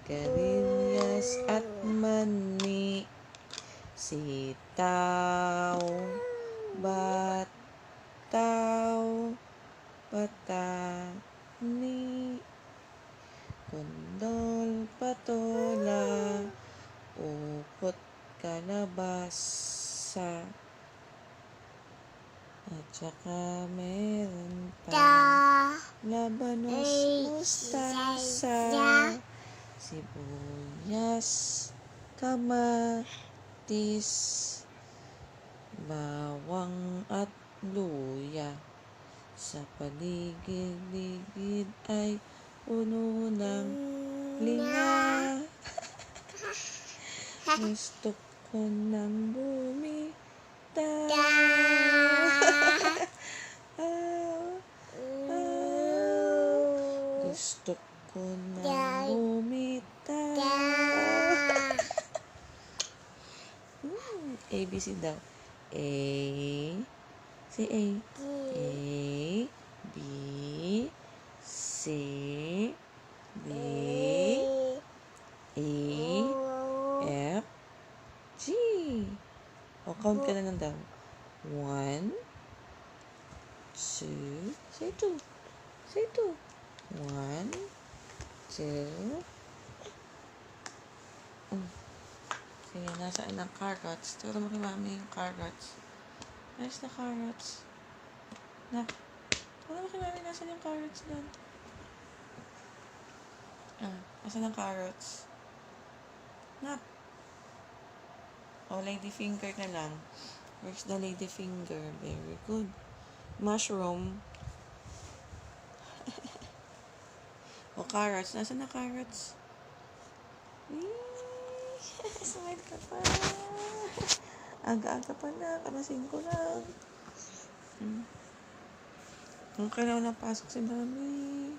sigarilyas at mani, sitaw, bataw, patani, kondol, patola, ukot, kalabasa, at saka meron pa labanos, mustasa, sibuyas, kamatis, bawang at luya. Sa paligid-ligid ay puno ng linga. Gusto ko nang bumitaw. Gusto ko nang bumitaw. ABC daw. A. Say A. A. B. C. D. E. F. G. O, count ka na lang daw. 1, 2. Say 2. Say 2. 1, 2. Sige, nasaan ang carrots? Turo mo kay mami yung carrots. Where's the carrots? Nak, turo mo kay mami nasaan yung carrots doon. Nasaan ang carrots? Nak. Lady finger na lang. Where's the lady finger? Very good. Mushroom. Carrots. Nasaan na carrots? Smile ka pa. Aga-aga pa na. Kalasin ko lang. Okay na pasok si mami.